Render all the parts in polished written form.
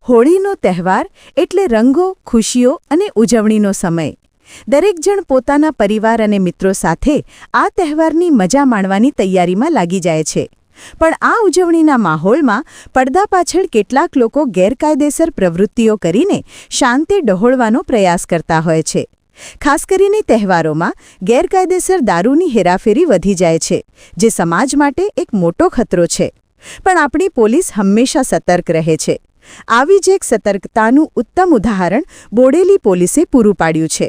હોળીનો તહેવાર એટલે રંગો, ખુશીઓ અને ઉજવણીનો સમય. દરેક જણ પોતાના પરિવાર અને મિત્રો સાથે આ તહેવારની મજા માણવાની તૈયારીમાં લાગી જાય છે. પણ આ ઉજવણીના માહોલમાં પડદા પાછળ કેટલાક લોકો ગેરકાયદેસર પ્રવૃત્તિઓ કરીને શાંતિ ડહોળવાનો પ્રયાસ કરતા હોય છે. ખાસ કરીને તહેવારોમાં ગેરકાયદેસર દારૂની હેરાફેરી વધી જાય છે, જે સમાજ માટે એક મોટો ખતરો છે. પણ આપણી પોલીસ હંમેશા સતર્ક રહે છે. આવી જ એક સતર્કતાનું ઉત્તમ ઉદાહરણ બોડેલી પોલીસે પૂરું પાડ્યું છે.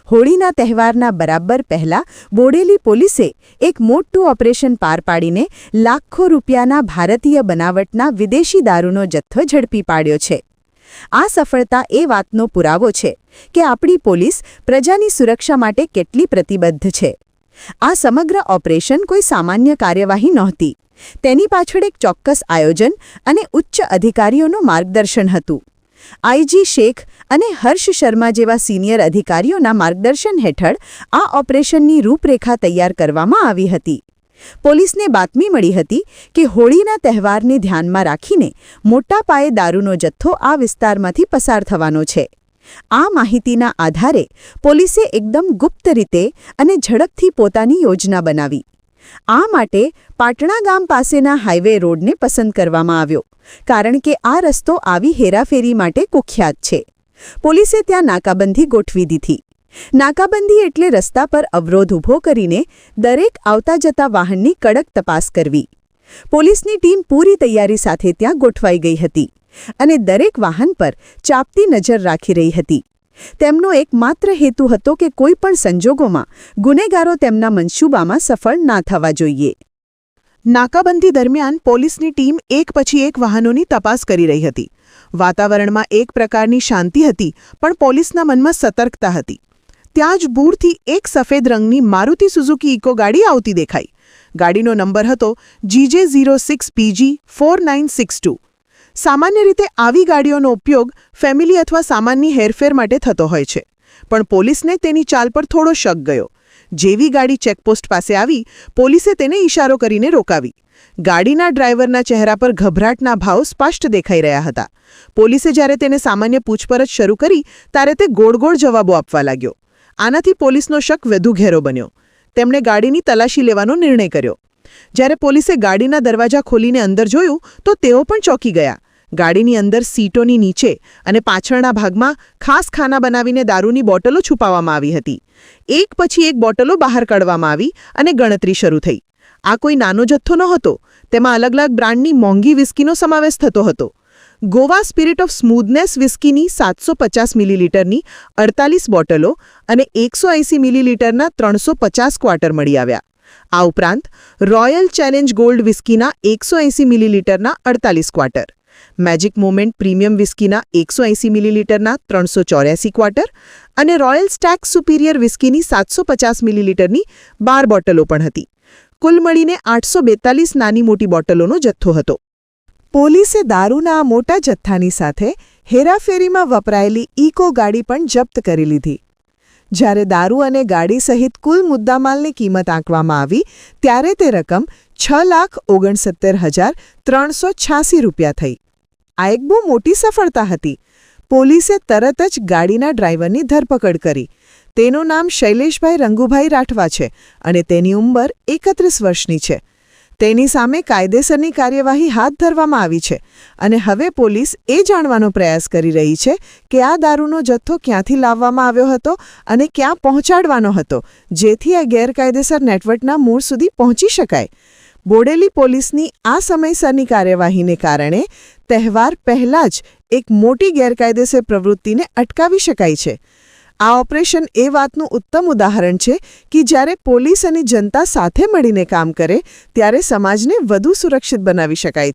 હોળીના તહેવારના બરાબર પહેલા બોડેલી પોલીસે એક મોટું ઓપરેશન પાર પાડીને લાખો રૂપિયાના ભારતીય બનાવટના વિદેશી દારૂનો જથ્થો ઝડપી પાડ્યો છે. આ સફળતા એ વાતનો પુરાવો છે કે આપણી પોલીસ પ્રજાની સુરક્ષા માટે કેટલી પ્રતિબદ્ધ છે. આ સમગ્ર ઓપરેશન કોઈ સામાન્ય કાર્યવાહી નહોતી. તેની પાછળ એક ચોક્કસ આયોજન અને ઉચ્ચ અધિકારીઓનું માર્ગદર્શન હતું. આઈજી શેખ અને હર્ષ શર્મા જેવા સિનિયર અધિકારીઓના માર્ગદર્શન હેઠળ આ ઓપરેશનની રૂપરેખા તૈયાર કરવામાં આવી હતી. પોલીસને બાતમી મળી હતી કે હોળીના તહેવારને ધ્યાનમાં રાખીને મોટા પાયે દારૂનો જથ્થો આ વિસ્તારમાંથી પસાર થવાનો છે. આ માહિતીના આધારે પોલીસે એકદમ ગુપ્ત રીતે અને ઝડપથી પોતાની યોજના બનાવી. આ માટે પાટણા ગામ પાસેના હાઈવે રોડને પસંદ કરવામાં આવ્યો, કારણ કે આ રસ્તો આવી હેરાફેરી માટે કુખ્યાત છે. પોલીસે ત્યાં નાકાબંધી ગોઠવી દીધી. નાકાબંધી એટલે રસ્તા પર અવરોધ ઊભો કરીને દરેક આવતા જતા વાહનની કડક તપાસ કરવી. પોલીસની ટીમ પૂરી તૈયારી સાથે ત્યાં ગોઠવાઈ ગઈ હતી અને દરેક વાહન પર ચાંપતી નજર રાખી રહી હતી. તેમનો એકમાત્ર હેતુ હતો કે કોઈ પણ સંજોગોમાં ગુનેગારો તેમના મંસૂબામાં સફળ ના થવા જોઈએ. નાકાબંધી દરમિયાન પોલીસની ટીમ એક પછી એક વાહનોની તપાસ કરી રહી હતી. વાતાવરણમાં એક પ્રકારની શાંતિ હતી, પણ પોલીસના મનમાં સતર્કતા હતી. ત્યાં જ બૂરથી એક સફેદ રંગની મારુતિ સુઝુકી ઇકો ગાડી આવતી દેખાઈ. ગાડીનો નંબર હતો GJ06PG4962. સામાન્ય રીતે આવી ગાડીઓનો ઉપયોગ ફેમિલી અથવા સામાનની હેરફેર માટે થતો હોય છે, પણ પોલીસને તેની ચાલ પર થોડો શક ગયો. જેવી ગાડી ચેકપોસ્ટ પાસે આવી, પોલીસે તેને ઇશારો કરીને રોકાવી. ગાડીના ડ્રાઈવરના ચહેરા પર ગભરાટના ભાવ સ્પષ્ટ દેખાઈ રહ્યા હતા. પોલીસે જ્યારે તેને સામાન્ય પૂછપરછ શરૂ કરી ત્યારે તે ગોળ જવાબો આપવા લાગ્યો. આનાથી પોલીસનો શક વધુ ઘેરો બન્યો. તેમણે ગાડીની તલાશી લેવાનો નિર્ણય કર્યો. જ્યારે પોલીસે ગાડીના દરવાજા ખોલીને અંદર જોયું તો તેઓ પણ ચોંકી ગયા. ગાડીની અંદર સીટોની નીચે અને પાછળના ભાગમાં ખાસ ખાના બનાવીને દારૂની બોટલો છુપાવવામાં આવી હતી. એક પછી એક બોટલો બહાર કાઢવામાં આવી અને ગણતરી શરૂ થઈ. આ કોઈ નાનો જથ્થો નહોતો. તેમાં અલગ અલગ બ્રાન્ડની મોંઘી વિસ્કીનો સમાવેશ થતો હતો. ગોવા સ્પિરિટ ઓફ સ્મૂધનેસ વિસ્કીની 750 મિલીલીટરની 48 બોટલો અને 180 મિલીલીટરના 350 ક્વાર્ટર મળી આવ્યા. આ ઉપરાંત રોયલ ચેલેન્જ ગોલ્ડ વિસ્કીના 180 મિલીલીટરના 48 ક્વાર્ટર, મેજિક મોમેન્ટ પ્રીમિયમ વિસ્કીના 180 મિલીલીટરના 384 ક્વાર્ટર અને રોયલ સ્ટેક સુપિરિયર વિસ્કીની 750 મિલીલીટરની 12 બોટલો પણ હતી. કુલ મળીને 842 નાની મોટી બોટલોનો જથ્થો હતો. પોલીસે દારૂના આ મોટા જથ્થાની સાથે હેરાફેરીમાં વપરાયેલી ઇકો ગાડી પણ જપ્ત કરી લીધી. જ્યારે દારૂ અને ગાડી સહિત કુલ મુદ્દામાલની કિંમત આંકવામાં આવી ત્યારે તે રકમ 6,69,386 રૂપિયા થઈ. આ એક બહુ મોટી સફળતા હતી. પોલીસે તરત જ ગાડીના ડ્રાઈવરની ધરપકડ કરી. તેનું નામ શૈલેષભાઈ રંગુભાઈ રાઠવા છે અને તેની ઉંમર 31 વર્ષની છે. તેની સામે કાયદેસરની કાર્યવાહી હાથ ધરવામાં આવી છે અને હવે પોલીસ એ જાણવાનો પ્રયાસ કરી રહી છે કે આ દારૂનો જથ્થો ક્યાંથી લાવવામાં આવ્યો હતો અને ક્યાં પહોંચાડવાનો હતો, જેથી આ ગેરકાયદેસર નેટવર્કના મૂળ સુધી પહોંચી શકાય. બોડેલી પોલીસની આ સમયસરની કાર્યવાહીને કારણે તહેવાર પહેલાં જ એક મોટી ગેરકાયદેસર પ્રવૃત્તિને અટકાવી શકાય છે. આ ઓપરેશન એ વાતનું ઉત્તમ ઉદાહરણ છે કે જ્યારે પોલીસ અને જનતા સાથે મળીને કામ કરે ત્યારે સમાજને વધુ સુરક્ષિત બનાવી શકાય છે.